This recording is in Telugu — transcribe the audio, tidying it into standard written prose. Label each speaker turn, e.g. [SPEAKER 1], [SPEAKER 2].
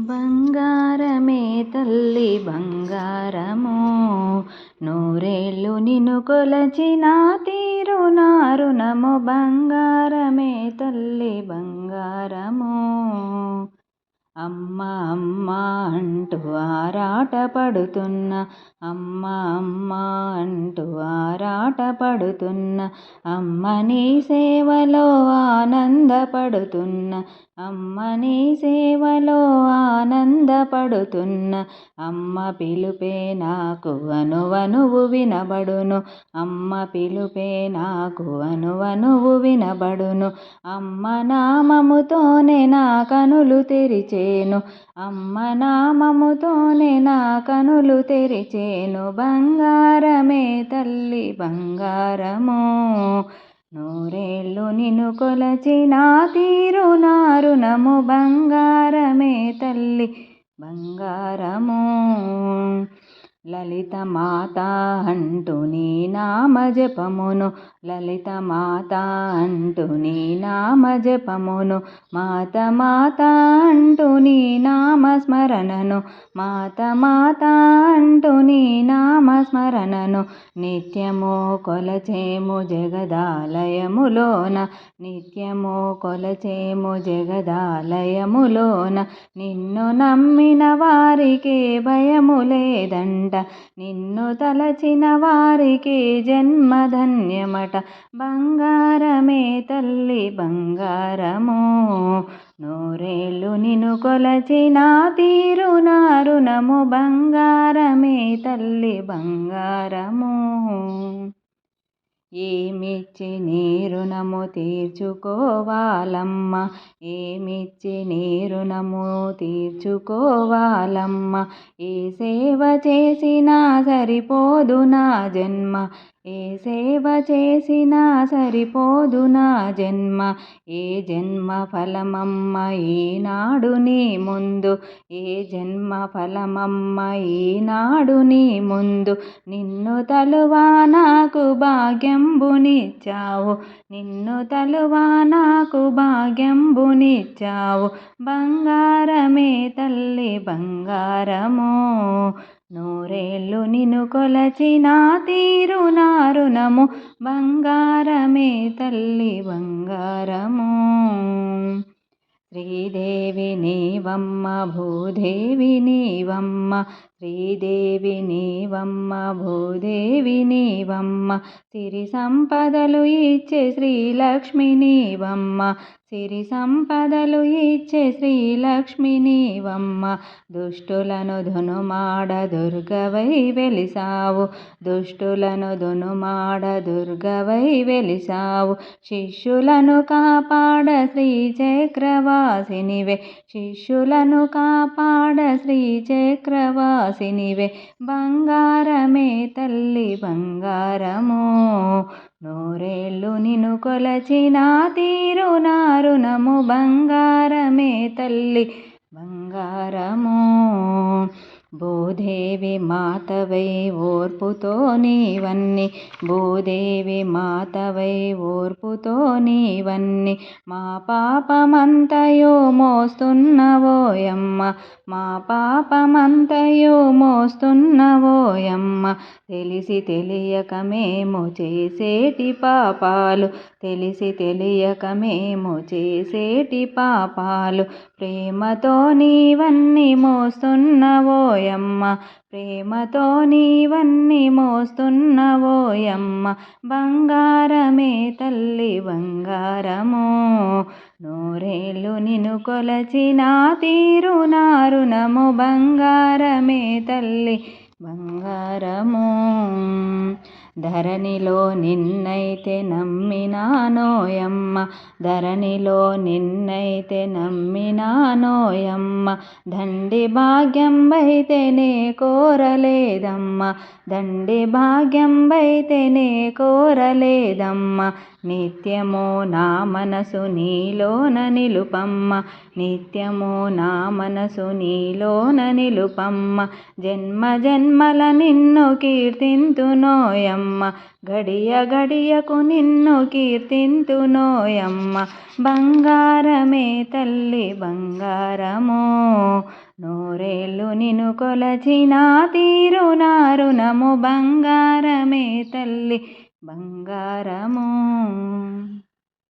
[SPEAKER 1] బంగారమే తల్లి బంగారము, నూరేళ్ళు నిన్ను కొలచిన తీరు నా రుణము. బంగారమే తల్లి బంగారము, అమ్మ అమ్మ అంటూ ఆరాట పడుతున్న, అమ్మ అమ్మ అంటూ ఆరాట పడుతున్న, అమ్మ నీ సేవలో ఆనందపడుతున్న, అమ్మ నీ సేవలో ఆనందపడుతున్న. అమ్మ పిలుపే నాకు అనువనువు వినబడును, అమ్మ పిలుపే నాకు అనువనువు వినబడును. అమ్మ నామముతోనే నా కనులు తెరిచేను, అమ్మ నామముతోనే నా కనులు తెరిచేను. బంగారమే తల్లి బంగారము, నూరేళ్ళు నిన్ను కొలచిన తీరు నా రుణము. బంగారమే తల్లి బంగారము, లలిత మాత అంటూ నీ నామ జపమును, లలిత మాత అంటూ నీ నామ జపమును, మాత మాత అంటూ నీ నామ స్మరణను, మాత మాత అంటూ నీ నామ స్మరణను. నిత్యము కొలచేము జగదాలయములోన, నిత్యము కొలచేము జగదాలయములోన. నిన్ను నమ్మిన వారికి భయము లేదంట, నిన్ను తలచిన వారికి జన్మధన్యమట. బంగారమే తల్లి బంగారము, నూరేళ్ళు నిన్ను కొలచిన తీరు నా రుణము. బంగారమే తల్లి బంగారము, ఏమిచ్చి నీ రుణము తీర్చుకోవాలమ్మ, ఏమిచ్చి నీ రుణము తీర్చుకోవాలమ్మ. ఏ సేవ చేసినా సరిపోదు నా జన్మ, ఏ సేవ చేసినా సరిపోదు నా జన్మ. ఏ జన్మ ఫలమమ్మ ఈనాడు నీ ముందు, ఏ జన్మ ఫలమమ్మ ఈనాడు నీ ముందు. నిన్ను తలువా నాకు భాగ్యంబునిచ్చావు, నిన్ను తలువా నాకు భాగ్యంబునిచ్చావు. బంగారమే తల్లి బంగారము, నూరేళ్ళు నిన్ను కొలచిన తీరు నా రుణము. బంగారమే తల్లి బంగారము, శ్రీదేవి నీవమ్మ భూదేవి నీవమ్మ, శ్రీదేవి నీవమ్మ భూదేవి నీవమ్మ. సిరి సంపదలు ఇచ్చే శ్రీలక్ష్మి నీవమ్మ, సిరి సంపదలు ఇచ్చే శ్రీలక్ష్మి నీవమ్మ. దుష్టులను ధనుమాడ దుర్గవై వెలిసావు, దుష్టులను ధనుమాడ దుర్గవై వెలిసావు. శిష్యులను కాపాడ శ్రీచక్రవాసినివే, శిష్యులను కాపాడ శ్రీచక్రవాసినివే. బంగారమే తల్లి బంగారము, నూరేళ్ళు నిన్ను కొలచిన తీరు నా రుణము. బంగారమే తల్లి బంగారము, భూదేవి మాతవై ఓర్పుతో నీవన్ని, భూదేవి మాతవై ఓర్పుతో నీవన్ని. మా పాపమంతయో మోస్తున్నవోయమ్మ, మా పాపమంతయో మోస్తున్నవోయమ్మ. తెలిసి తెలియక మేము చేసేటి పాపాలు, తెలిసి తెలియక మేము చేసేటి పాపాలు. ప్రేమతో నీవన్నీ మోస్తున్నవోయమ్మ, ప్రేమతో నీవన్నీ మోస్తున్నవోయమ్మ. బంగారమే తల్లి బంగారము, నూరేళ్ళు నిన్ను కొలచిన తీరు నా రుణము. బంగారమే తల్లి బంగారము, ధరణిలో నిన్నైతే నమ్మినానోయమ్మ, ధరణిలో నిన్నైతే నమ్మినానోయమ్మ. దండి భాగ్యంబైతేనే కోరలేదమ్మ, దండి భాగ్యంబైతేనే కోరలేదమ్మ. నిత్యము నా మనసు నీలోన నిలుపమ్మ, నిత్యము నా మనసు నీలోన నిలుపమ్మ. జన్మ జన్మల నిన్ను కీర్తింతునోయమ్మ, గడియ గడియకు నిన్ను కీర్తింతునోయమ్మ. బంగారమే తల్లి బంగారము, నూరేళ్ళు నిన్ను కొలచిన తీరు నా రుణము. బంగారమే తల్లి బంగారము.